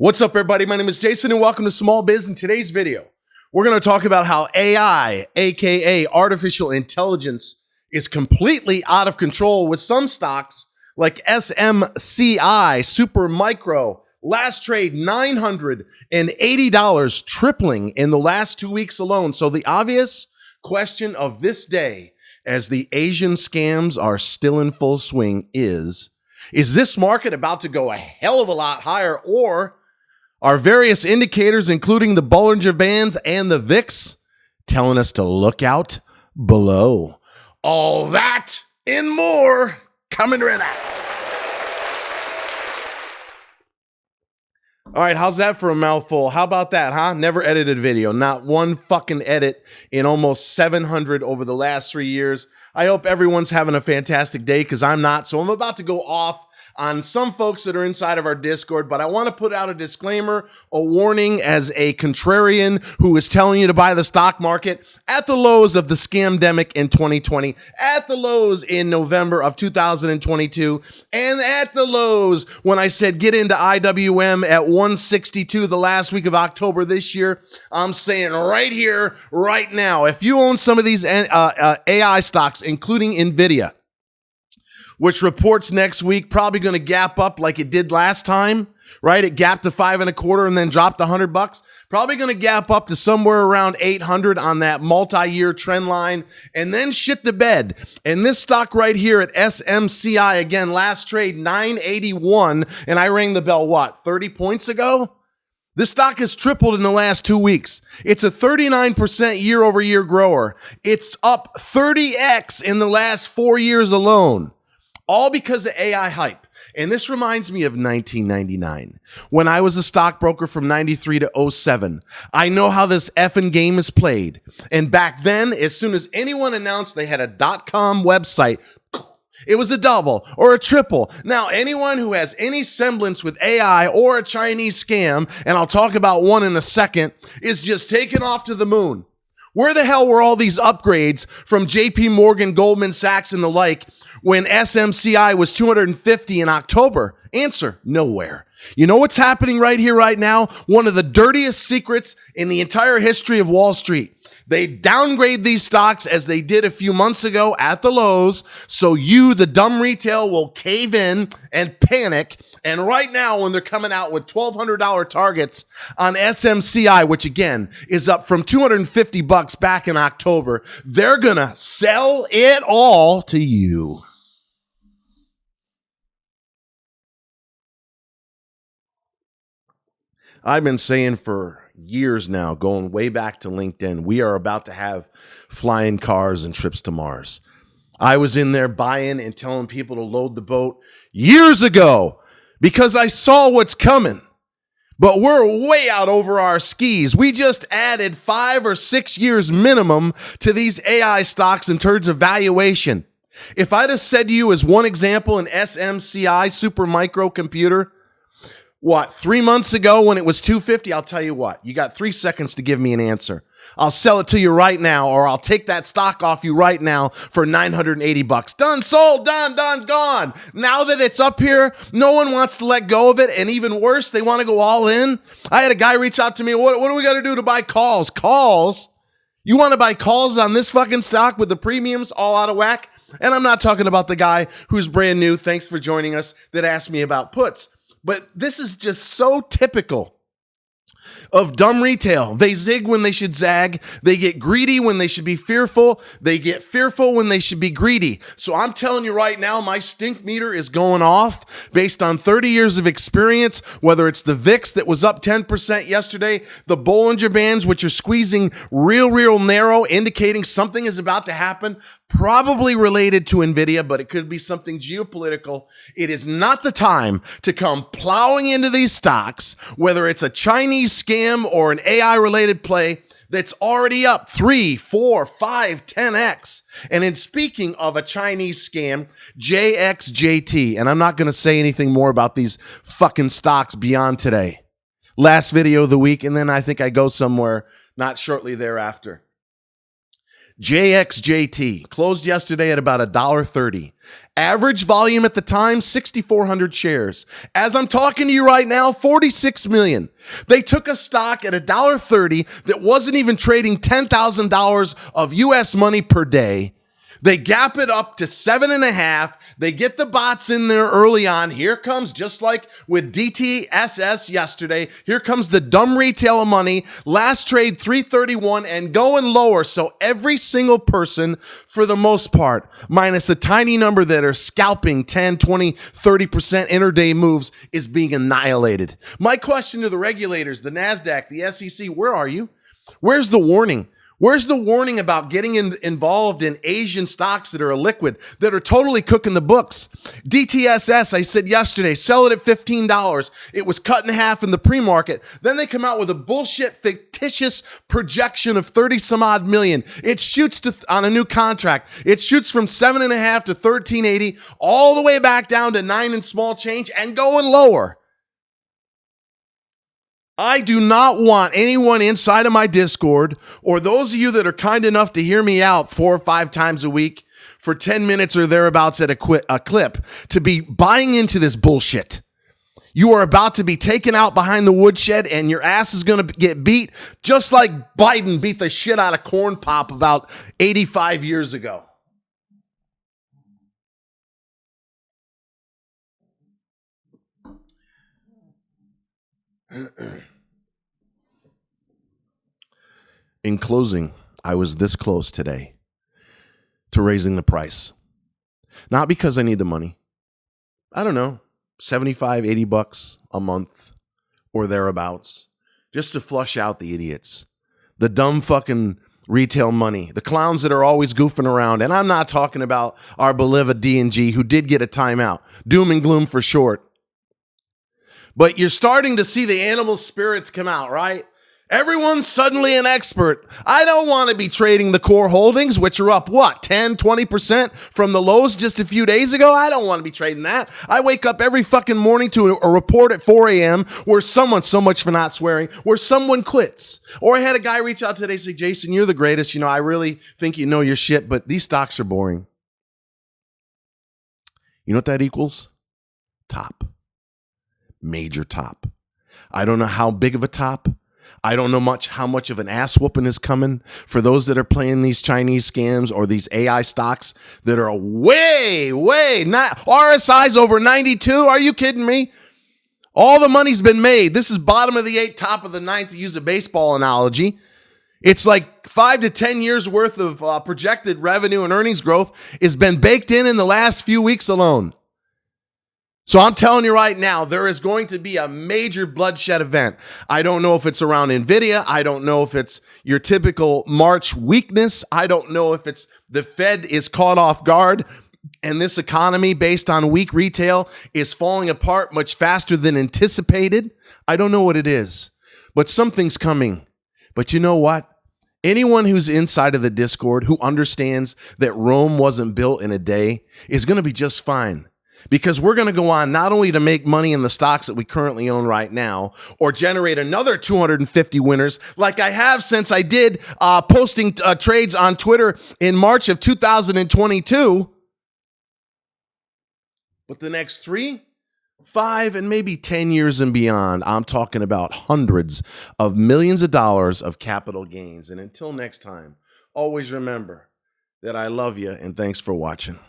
What's up, everybody? My name is Jason, and welcome to Small Biz. In today's video, we're going to talk about how AI, aka artificial intelligence, is completely out of control with some stocks like SMCI, Super Micro, last trade $980, tripling in the last 2 weeks alone. So the obvious question of this day, as the Asian scams are still in full swing, is this market about to go a hell of a lot higher, or are various indicators, including the Bollinger Bands and the VIX, telling us to look out below? All that and more coming right up. All right, how's that for a mouthful? How about that, huh? Never edited video. Not one fucking edit in almost 700 over the last 3 years. I hope everyone's having a fantastic day, because I'm not. So I'm about to go off on some folks that are inside of our Discord, but I want to put out a disclaimer, a warning as a contrarian who is telling you to buy the stock market at the lows of the scamdemic in 2020, at the lows in November of 2022, and at the lows when I said get into IWM at 162 the last week of October this year. I'm saying right here, right now, if you own some of these AI stocks, including NVIDIA, which reports next week, probably going to gap up like it did last time, right? It gapped to 5.25 and then dropped $100. Probably going to gap up to somewhere around 800 on that multi-year trend line, and then shit the bed. And this stock right here at SMCI, again, last trade 981, and I rang the bell, 30 points ago? This stock has tripled in the last 2 weeks. It's a 39% year-over-year grower. It's up 30x in the last 4 years alone. All because of AI hype. And this reminds me of 1999, when I was a stockbroker from 93 to 07. I know how this effing game is played. And back then, as soon as anyone announced they had a .com website, it was a double or a triple. Now, anyone who has any semblance with AI or a Chinese scam, and I'll talk about one in a second, is just taken off to the moon. Where the hell were all these upgrades from JP Morgan, Goldman Sachs, and the like when SMCI was 250 in October? Answer, nowhere. You know what's happening right here, right now? One of the dirtiest secrets in the entire history of Wall Street. They downgrade these stocks as they did a few months ago at the lows, so you, the dumb retail, will cave in and panic. And right now, when they're coming out with $1,200 targets on SMCI, which again is up from $250 back in October, they're gonna sell it all to you. I've been saying for years now, going way back to LinkedIn, we are about to have flying cars and trips to Mars. I was in there buying and telling people to load the boat years ago because I saw what's coming. But we're way out over our skis. We just added 5 or 6 years minimum to these AI stocks in terms of valuation. If I'd have said to you as one example, an SMCI Super Micro computer, 3 months ago when it was 250, I'll tell you what, you got 3 seconds to give me an answer. I'll sell it to you right now, or I'll take that stock off you right now for $980. Done, sold, done, gone. Now that it's up here, no one wants to let go of it, and even worse, they want to go all in. I had a guy reach out to me, what do we got to do to buy calls? Calls? You want to buy calls on this fucking stock with the premiums all out of whack? And I'm not talking about the guy who's brand new, thanks for joining us, that asked me about puts. But this is just so typical of dumb retail. They zig when they should zag. They get greedy when they should be fearful. They get fearful when they should be greedy. So I'm telling you right now, my stink meter is going off based on 30 years of experience, whether it's the VIX that was up 10% yesterday, the Bollinger Bands, which are squeezing real narrow, indicating something is about to happen, probably related to NVIDIA, but it could be something geopolitical. It is not the time to come plowing into these stocks, whether it's a Chinese scam or an AI-related play that's already up 3, 4, 5, 10x. And in speaking of a Chinese scam, JXJT, and I'm not going to say anything more about these fucking stocks beyond today. Last video of the week, and then I think I go somewhere not shortly thereafter. JXJT closed yesterday at about $1.30. Average volume at the time, 6,400 shares. As I'm talking to you right now, 46 million. They took a stock at $1.30 that wasn't even trading $10,000 of US money per day. They gap it up to 7.5. They get the bots in there early on. Here comes, just like with DTSS yesterday, here comes the dumb retail of money. Last trade 331 and going lower. So every single person, for the most part, minus a tiny number that are scalping 10, 20, 30% intraday moves, is being annihilated. My question to the regulators, the NASDAQ, the SEC, where are you? Where's the warning? Where's the warning about getting involved in Asian stocks that are illiquid, that are totally cooking the books? DTSS, I said yesterday, sell it at $15. It was cut in half in the pre-market. Then they come out with a bullshit fictitious projection of 30 some odd million. It shoots on a new contract. It shoots from 7.5 to 1380, all the way back down to 9 and small change and going lower. I do not want anyone inside of my Discord, or those of you that are kind enough to hear me out 4 or 5 times a week for 10 minutes or thereabouts at a clip, to be buying into this bullshit. You are about to be taken out behind the woodshed, and your ass is going to get beat just like Biden beat the shit out of Corn Pop about 85 years ago. In closing, I was this close today to raising the price. Not because I need the money. I don't know, 75, 80 bucks a month or thereabouts, just to flush out the idiots, the dumb fucking retail money, the clowns that are always goofing around. And I'm not talking about our beloved D&G, who did get a timeout, doom and gloom for short. But you're starting to see the animal spirits come out, right? Everyone's suddenly an expert. I don't want to be trading the core holdings, which are up, what, 10, 20% from the lows just a few days ago? I don't want to be trading that. I wake up every fucking morning to a report at 4 a.m. where someone, so much for not swearing, where someone quits. Or I had a guy reach out today and say, Jason, you're the greatest. You know, I really think you know your shit, but these stocks are boring. You know what that equals? Top. Major top. I don't know how big of a top. I don't know how much of an ass whooping is coming for those that are playing these Chinese scams or these AI stocks that are way not RSI's over 92. Are you kidding me? All the money's been made. This is bottom of the 8th, top of the 9th, to use a baseball analogy. It's like 5 to 10 years worth of projected revenue and earnings growth has been baked in the last few weeks alone. So I'm telling you right now, there is going to be a major bloodshed event. I don't know if it's around NVIDIA. I don't know if it's your typical March weakness. I don't know if it's the Fed is caught off guard and this economy based on weak retail is falling apart much faster than anticipated. I don't know what it is, but something's coming. But you know what? Anyone who's inside of the Discord who understands that Rome wasn't built in a day is going to be just fine. Because we're going to go on not only to make money in the stocks that we currently own right now, or generate another 250 winners like I have since I did posting trades on Twitter in March of 2022. But the next 3, 5, and maybe 10 years and beyond, I'm talking about hundreds of millions of dollars of capital gains. And until next time, always remember that I love you and thanks for watching.